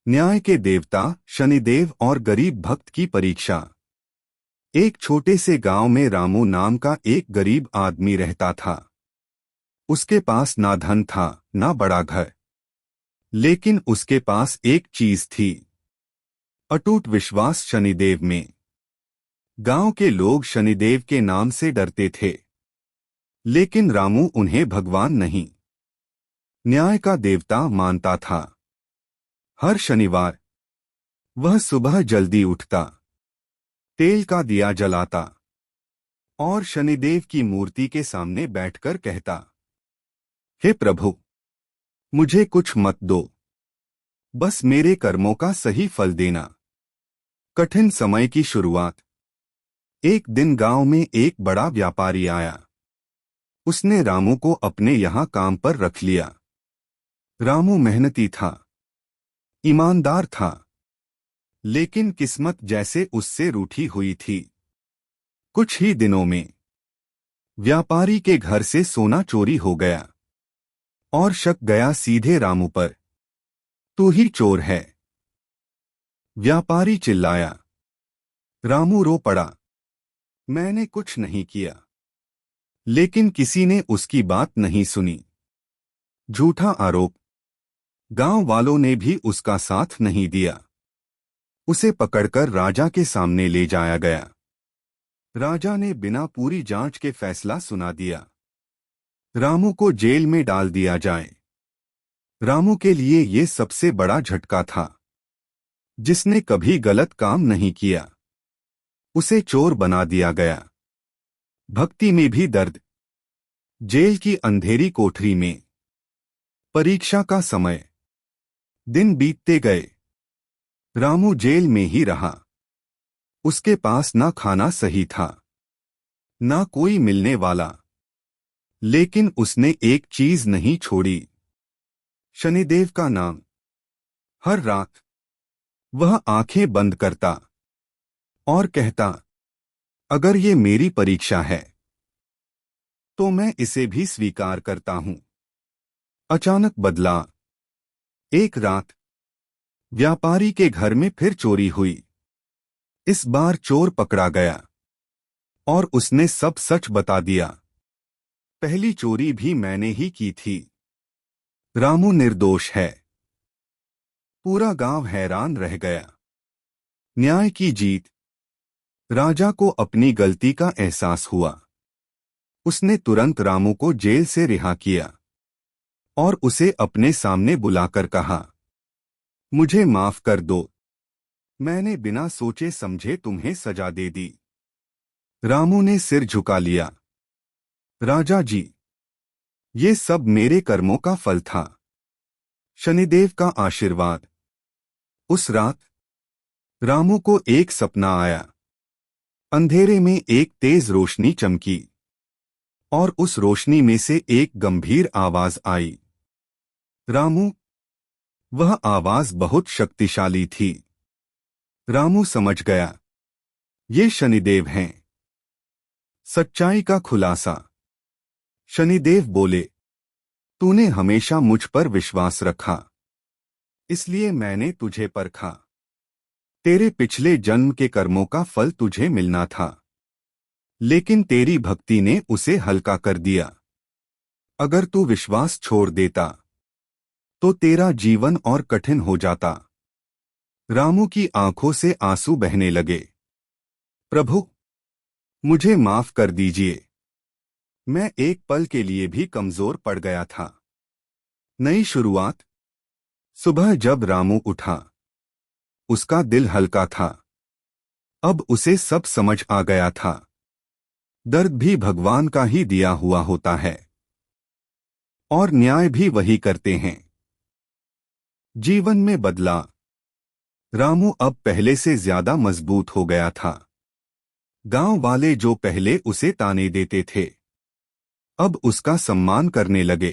न्याय के देवता शनिदेव और गरीब भक्त की परीक्षा। एक छोटे से गांव में रामू नाम का एक गरीब आदमी रहता था। उसके पास ना धन था ना बड़ा घर, लेकिन उसके पास एक चीज थी, अटूट विश्वास शनिदेव में। गांव के लोग शनिदेव के नाम से डरते थे, लेकिन रामू उन्हें भगवान नहीं, न्याय का देवता मानता था। हर शनिवार वह सुबह जल्दी उठता, तेल का दिया जलाता और शनिदेव की मूर्ति के सामने बैठकर कहता, हे प्रभु, मुझे कुछ मत दो, बस मेरे कर्मों का सही फल देना। कठिन समय की शुरुआत। एक दिन गांव में एक बड़ा व्यापारी आया। उसने रामू को अपने यहां काम पर रख लिया। रामू मेहनती था, ईमानदार था, लेकिन किस्मत जैसे उससे रूठी हुई थी। कुछ ही दिनों में व्यापारी के घर से सोना चोरी हो गया और शक गया सीधे रामू पर। तू ही चोर है। व्यापारी चिल्लाया। रामू रो पड़ा। मैंने कुछ नहीं किया। लेकिन किसी ने उसकी बात नहीं सुनी। झूठा आरोप। गांव वालों ने भी उसका साथ नहीं दिया। उसे पकड़कर राजा के सामने ले जाया गया। राजा ने बिना पूरी जांच के फैसला सुना दिया। रामू को जेल में डाल दिया जाए। रामू के लिए ये सबसे बड़ा झटका था। जिसने कभी गलत काम नहीं किया, उसे चोर बना दिया गया। भक्ति में भी दर्द। जेल की अंधेरी कोठरी में परीक्षा का समय। दिन बीतते गए। रामू जेल में ही रहा। उसके पास ना खाना सही था, ना कोई मिलने वाला, लेकिन उसने एक चीज नहीं छोड़ी, शनिदेव का नाम। हर रात वह आंखें बंद करता और कहता, अगर ये मेरी परीक्षा है तो मैं इसे भी स्वीकार करता हूं। अचानक बदला। एक रात व्यापारी के घर में फिर चोरी हुई। इस बार चोर पकड़ा गया और उसने सब सच बता दिया। पहली चोरी भी मैंने ही की थी। रामू निर्दोष है। पूरा गांव हैरान रह गया। न्याय की जीत। राजा को अपनी गलती का एहसास हुआ। उसने तुरंत रामू को जेल से रिहा किया और उसे अपने सामने बुलाकर कहा, मुझे माफ कर दो, मैंने बिना सोचे समझे तुम्हें सजा दे दी। रामू ने सिर झुका लिया। राजा जी, ये सब मेरे कर्मों का फल था, शनिदेव का आशीर्वाद। उस रात रामू को एक सपना आया। अंधेरे में एक तेज रोशनी चमकी और उस रोशनी में से एक गंभीर आवाज आई। रामू। वह आवाज बहुत शक्तिशाली थी। रामू समझ गया, ये शनिदेव हैं। सच्चाई का खुलासा। शनिदेव बोले, तूने हमेशा मुझ पर विश्वास रखा, इसलिए मैंने तुझे परखा। तेरे पिछले जन्म के कर्मों का फल तुझे मिलना था, लेकिन तेरी भक्ति ने उसे हल्का कर दिया। अगर तू विश्वास छोड़ देता तो तेरा जीवन और कठिन हो जाता। रामू की आंखों से आंसू बहने लगे। प्रभु, मुझे माफ कर दीजिए। मैं एक पल के लिए भी कमजोर पड़ गया था। नई शुरुआत। सुबह जब रामू उठा, उसका दिल हल्का था। अब उसे सब समझ आ गया था। दर्द भी भगवान का ही दिया हुआ होता है और न्याय भी वही करते हैं। जीवन में बदला। रामू अब पहले से ज्यादा मजबूत हो गया था। गांव वाले जो पहले उसे ताने देते थे, अब उसका सम्मान करने लगे।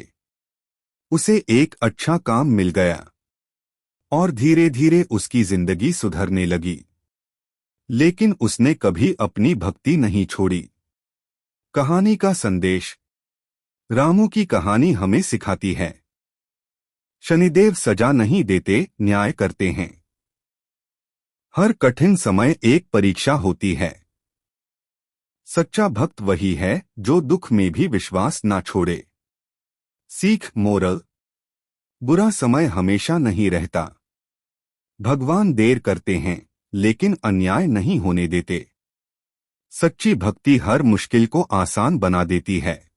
उसे एक अच्छा काम मिल गया और धीरे धीरे उसकी जिंदगी सुधरने लगी। लेकिन उसने कभी अपनी भक्ति नहीं छोड़ी। कहानी का संदेश। रामू की कहानी हमें सिखाती है, शनिदेव सजा नहीं देते, न्याय करते हैं। हर कठिन समय एक परीक्षा होती है। सच्चा भक्त वही है जो दुख में भी विश्वास ना छोड़े। सीख मोरल: बुरा समय हमेशा नहीं रहता। भगवान देर करते हैं लेकिन अन्याय नहीं होने देते। सच्ची भक्ति हर मुश्किल को आसान बना देती है।